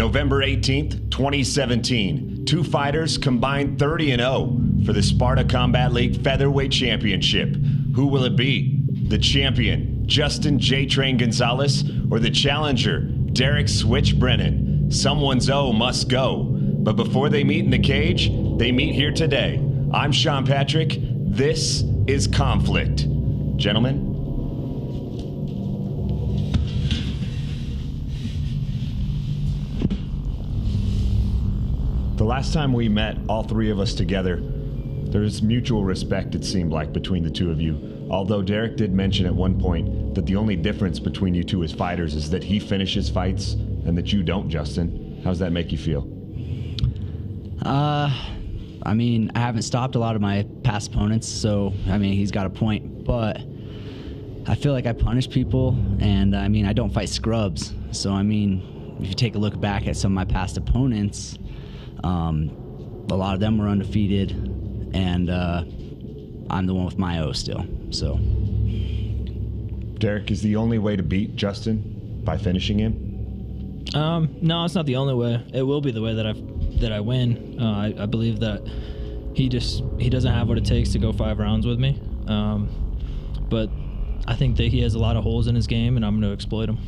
November 18th, 2017. Two fighters combined 30-0 for the Sparta Combat League Featherweight Championship. Who will it be? The champion, Justin J-Train Gonzales, or the challenger, Derek Switch Brenon? Someone's O must go. But before they meet in the cage, they meet here today. I'm Shawn Patrick. This is Conflict. Gentlemen. The last time we met, all three of us together, there was mutual respect, it seemed like, between the two of you. Although Derek did mention at one point that the only difference between you two as fighters is that he finishes fights and that you don't, Justin. How does that make you feel? I mean, I haven't stopped a lot of my past opponents, so, I mean, he's got a point. But I feel like I punish people, and, I mean, I don't fight scrubs. So, I mean, if you take a look back at some of my past opponents, a lot of them were undefeated, and I'm the one with my O still. So, Derek, is the only way to beat Justin by finishing him? No, it's not the only way. It will be the way that I win. I believe that he doesn't have what it takes to go 5 rounds with me. But I think that he has a lot of holes in his game, and I'm going to exploit them.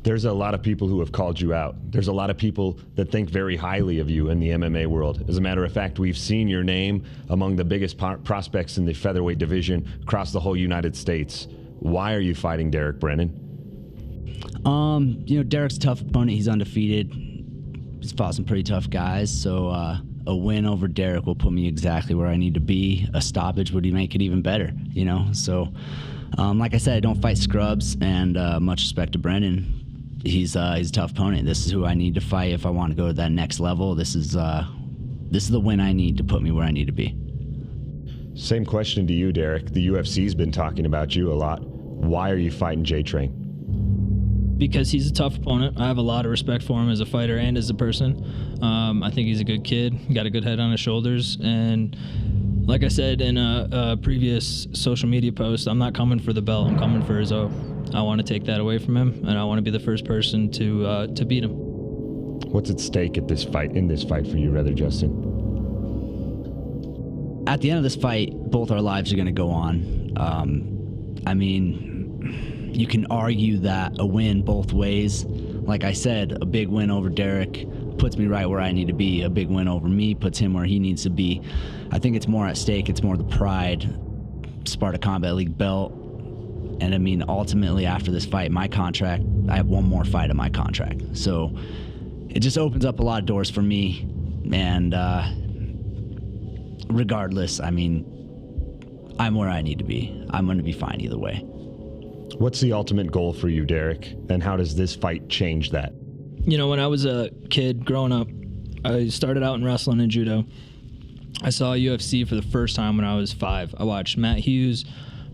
There's a lot of people who have called you out. There's a lot of people that think very highly of you in the MMA world. As a matter of fact, we've seen your name among the biggest prospects in the featherweight division across the whole United States. Why are you fighting Derek Brenon? You know, Derek's a tough opponent. He's undefeated. He's fought some pretty tough guys, so a win over Derek will put me exactly where I need to be. A stoppage would make it even better, you know? So, like I said, I don't fight scrubs, and much respect to Brenon. He's a tough opponent. This is who I need to fight if I want to go to that next level. This is the win I need to put me where I need to be. Same question to you, Derek. The UFC's been talking about you a lot. Why are you fighting J-Train? Because he's a tough opponent. I have a lot of respect for him as a fighter and as a person. I think he's a good kid. He got a good head on his shoulders. And like I said in a previous social media post, I'm not coming for the belt. I'm coming for his O. I want to take that away from him, and I want to be the first person to beat him. What's at stake in this fight for you, rather, Justin? At the end of this fight, both our lives are going to go on. I mean, you can argue that a win both ways. Like I said, a big win over Derek puts me right where I need to be. A big win over me puts him where he needs to be. I think it's more at stake. It's more the pride, Sparta Combat League belt. And I mean, ultimately, after this fight, my contract, I have one more fight of my contract. So it just opens up a lot of doors for me. And regardless, I mean, I'm where I need to be. I'm going to be fine either way. What's the ultimate goal for you, Derek? And how does this fight change that? You know, when I was a kid growing up, I started out in wrestling and judo. I saw UFC for the first time when I was 5. I watched Matt Hughes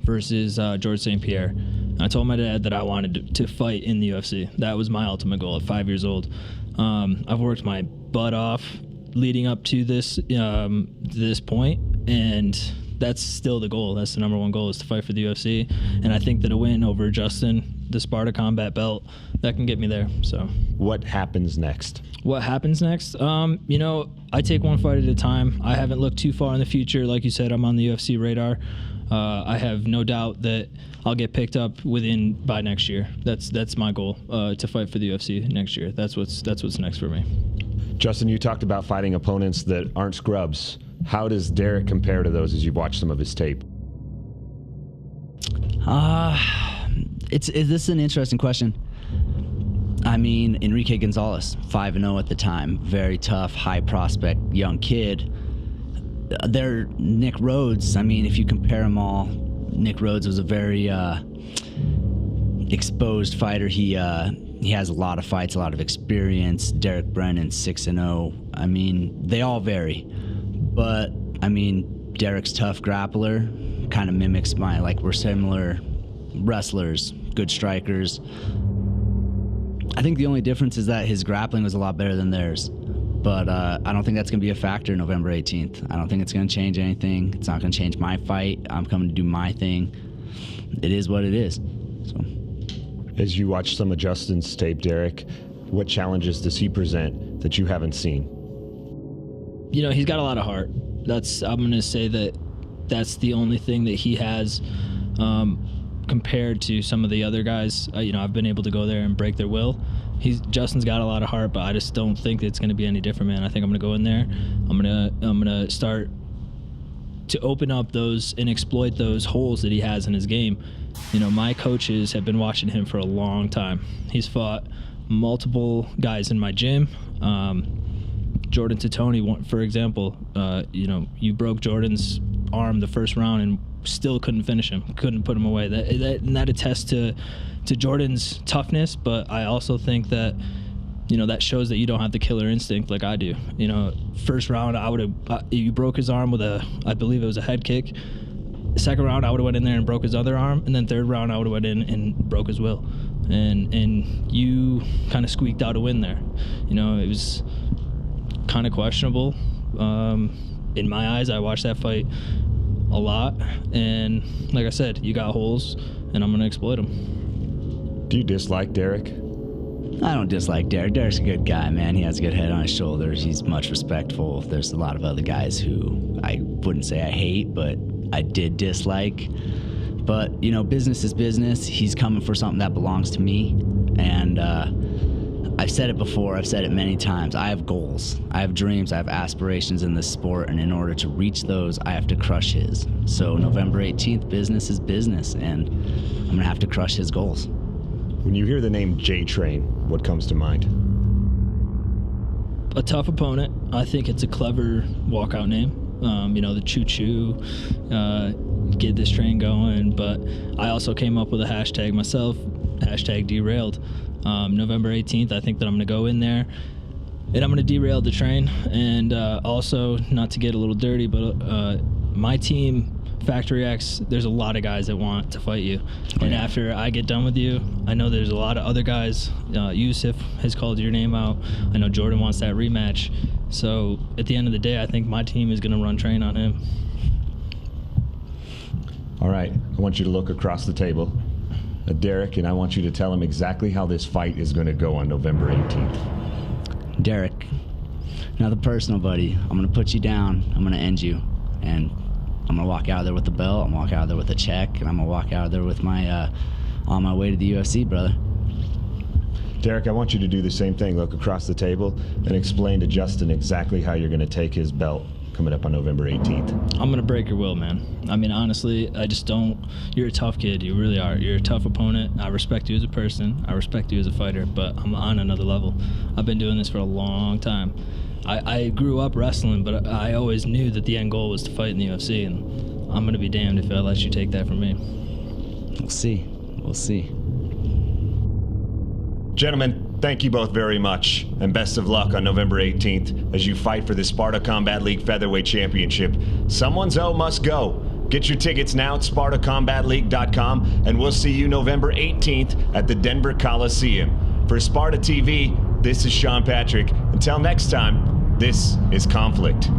versus George St. Pierre. I told my dad that I wanted to fight in the UFC. That was my ultimate goal at 5 years old. I've worked my butt off leading up to this point, and that's still the goal. That's the number one goal, is to fight for the UFC. And I think that a win over Justin, the Sparta Combat belt, that can get me there. So, what happens next? What happens next? You know, I take one fight at a time. I haven't looked too far in the future. Like you said, I'm on the UFC radar. I have no doubt that I'll get picked up by next year. That's my goal, to fight for the UFC next year. That's what's next for me. Justin, you talked about fighting opponents that aren't scrubs. How does Derek compare to those as you've watched some of his tape? This is an interesting question. I mean, Enrique Gonzales, 5-0 at the time, very tough, high prospect, young kid. Nick Rhodes, I mean, if you compare them all, Nick Rhodes was a very exposed fighter. He has a lot of fights, a lot of experience. Derek Brenon, 6-0. I mean, they all vary. But, I mean, Derek's tough grappler, kind of mimics we're similar wrestlers, good strikers. I think the only difference is that his grappling was a lot better than theirs. But I don't think that's going to be a factor November 18th. I don't think it's going to change anything. It's not going to change my fight. I'm coming to do my thing. It is what it is. So, as you watch some of Justin's tape, Derek, What challenges does he present that you haven't seen? You know, he's got a lot of heart. I'm going to say that's the only thing that he has compared to some of the other guys. You know, I've been able to go there and break their will. Justin's got a lot of heart, but I just don't think it's going to be any different, man. I think I'm going to go in there. I'm going to start to open up those and exploit those holes that he has in his game. You know, my coaches have been watching him for a long time. He's fought multiple guys in my gym. Jordan Titoni, for example, you know, you broke Jordan's arm the first round and still couldn't finish him, couldn't put him away. That attests to Jordan's toughness, but I also think that, you know, that shows that you don't have the killer instinct like I do. You know, first round, you broke his arm with I believe it was a head kick. Second round, I would have went in there and broke his other arm, and then third round, I would have went in and broke his will. And you kind of squeaked out a win there. You know, it was kind of questionable. In my eyes, I watched that fight a lot, and like I said, you got holes, and I'm going to exploit them. Do you dislike Derek? I don't dislike Derek. Derek's a good guy, man. He has a good head on his shoulders. He's much respectful. There's a lot of other guys who I wouldn't say I hate, but I did dislike. But, you know, business is business. He's coming for something that belongs to me. And I've said it before. I've said it many times. I have goals. I have dreams. I have aspirations in this sport. And in order to reach those, I have to crush his. So November 18th, business is business. And I'm going to have to crush his goals. When you hear the name J-Train, what comes to mind? A tough opponent. I think it's a clever walkout name. You know, the choo-choo, get this train going. But I also came up with a hashtag myself, hashtag derailed. November 18th, I think that I'm going to go in there and I'm going to derail the train. And also, not to get a little dirty, but my team, Factory X, there's a lot of guys that want to fight you. And after I get done with you, I know there's a lot of other guys. Yusuf has called your name out. I know Jordan wants that rematch. So at the end of the day, I think my team is going to run train on him. All right, I want you to look across the table at Derek, and I want you to tell him exactly how this fight is going to go on November 18th. Derek, nothing personal, buddy. I'm going to put you down. I'm going to end you. And I'm going to walk out of there with the belt. I'm going to walk out of there with a check. And I'm going to walk out of there with my, on my way to the UFC, brother. Derek, I want you to do the same thing. Look across the table and explain to Justin exactly how you're going to take his belt coming up on November 18th. I'm going to break your will, man. I mean, honestly, I just don't. You're a tough kid. You really are. You're a tough opponent. I respect you as a person. I respect you as a fighter, but I'm on another level. I've been doing this for a long time. I grew up wrestling, but I always knew that the end goal was to fight in the UFC, and I'm going to be damned if I let you take that from me. We'll see. We'll see. Gentlemen, thank you both very much, and best of luck on November 18th as you fight for the Sparta Combat League Featherweight Championship. Someone's O must go. Get your tickets now at SpartaCombatLeague.com, and we'll see you November 18th at the Denver Coliseum. For Sparta TV, this is Shawn Patrick. Until next time, this is Conflict.